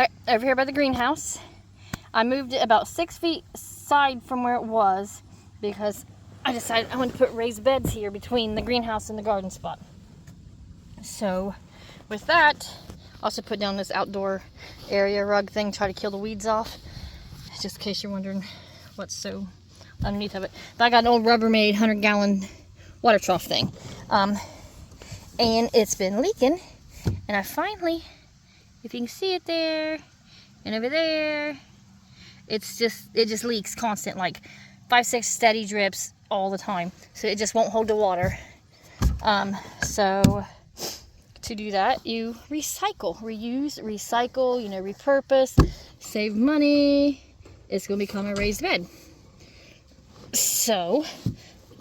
Alright, over here by the greenhouse. I moved it about 6 feet aside from where it was because I decided I wanted to put raised beds here between the greenhouse and the garden spot. So with that, also put down this outdoor area rug thing, try to kill the weeds off, just in case you're wondering what's so underneath of it. But I got an old Rubbermaid 100-gallon water trough thing, and it's been leaking, and I finally, if you can see it there and over there, it just leaks constant, like 5-6 steady drips all the time, so it just won't hold the water. So to do that, you recycle, reuse, recycle, repurpose, save money. It's going to become a raised bed. So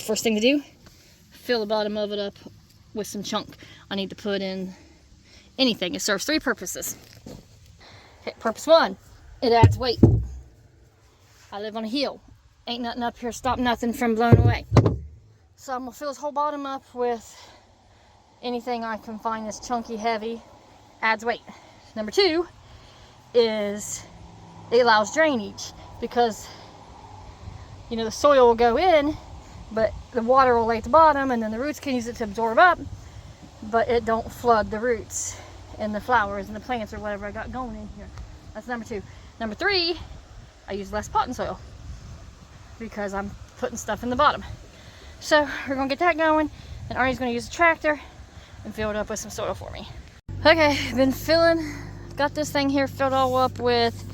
first thing to do, fill the bottom of it up with some chunk. I need to put in anything. It serves 3 purposes. Okay, purpose 1, it adds weight. I live on a hill. Ain't nothing up here stop nothing from blowing away. So I'm going to fill this whole bottom up with anything I can find that's chunky, heavy, adds weight. Number 2 is it allows drainage, because the soil will go in, but the water will lay at the bottom, and then the roots can use it to absorb up, but it don't flood the roots and the flowers and the plants or whatever I got going in here. That's number 2. Number 3, I use less potting soil because I'm putting stuff in the bottom. So we're gonna get that going, and Arnie's gonna use a tractor and fill it up with some soil for me. Okay, got this thing here filled all up with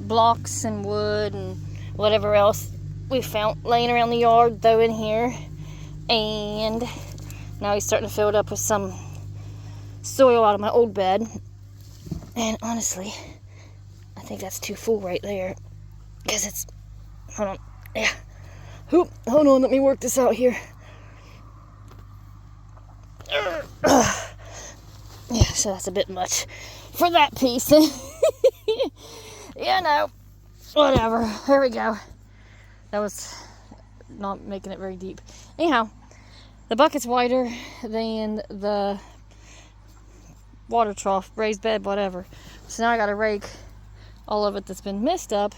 blocks and wood and whatever else we found laying around the yard, throw in here, and now he's starting to fill it up with some soil out of my old bed. And honestly, I think that's too full right there, because it's, hold on, yeah, hold on, let me work this out here. Yeah, so that's a bit much for that piece. Whatever, there we go. That was not making it very deep. Anyhow, the bucket's wider than the water trough, raised bed, whatever. So now I gotta rake all of it that's been messed up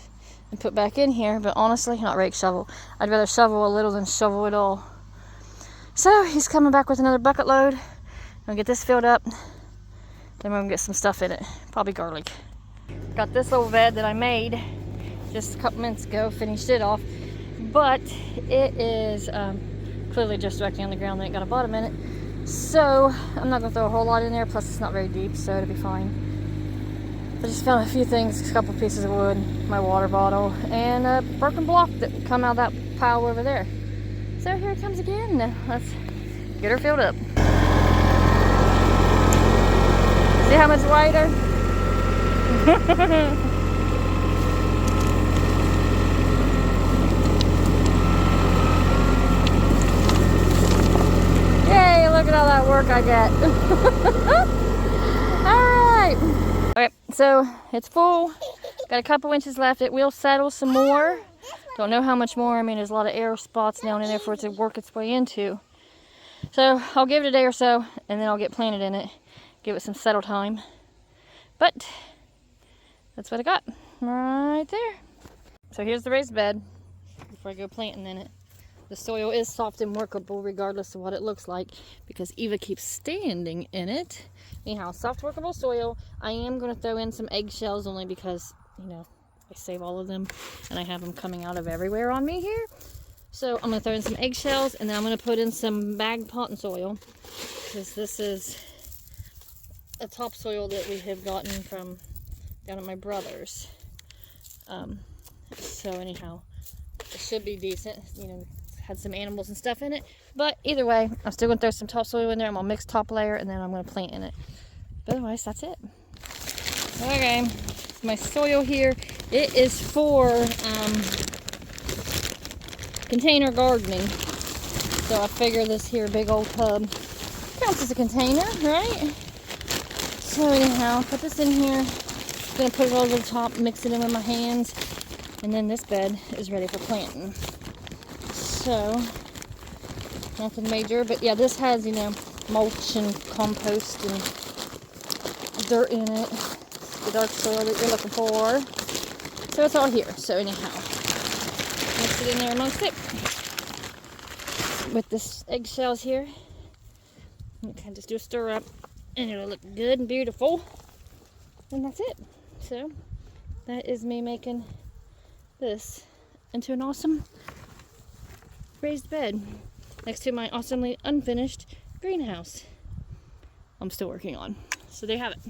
and put back in here. But honestly, not rake, shovel. I'd rather shovel a little than shovel it all. So he's coming back with another bucket load. I'll get this filled up. Then we're gonna get some stuff in it, probably garlic. Got this little bed that I made just a couple minutes ago, finished it off, but it is clearly just directly on the ground. It ain't got a bottom in it, so I'm not gonna throw a whole lot in there. Plus it's not very deep, so it'll be fine. I just found a few things, a couple pieces of wood, my water bottle, and a broken block that come out of that pile over there. So here it comes again. Let's get her filled up. See how much wider? Yay, look at all that work I get. Alright. Okay, so it's full. Got a couple inches left. It will settle some more. Don't know how much more. I mean, there's a lot of air spots down in there for it to work its way into. So I'll give it a day or so, and then I'll get planted in it. Give it some settle time. But that's what I got right there. So here's the raised bed before I go planting in it. The soil is soft and workable regardless of what it looks like, because Eva keeps standing in it. Anyhow, soft workable soil. I am going to throw in some eggshells only because, I save all of them and I have them coming out of everywhere on me here. So I'm going to throw in some eggshells, and then I'm going to put in some bagged potting soil, because this is a topsoil that we have gotten from down at my brother's. So anyhow, it should be decent. Had some animals and stuff in it, but either way, I'm still gonna throw some topsoil in there. I'm gonna mix top layer, and then I'm gonna plant in it. But otherwise, that's it. Okay, my soil here, it is for container gardening. So I figure this here big old tub counts as a container, right? So anyhow, put this in here. Gonna put it over the top, mix it in with my hands, and then this bed is ready for planting. So nothing major, but yeah, this has mulch and compost and dirt in it. the dark soil that you're looking for. So it's all here. So anyhow, mix it in there amongst it with this eggshells here. You can just do a stir up and it'll look good and beautiful. And that's it. So that is me making this into an awesome raised bed next to my awesomely unfinished greenhouse I'm still working on. So there you have it.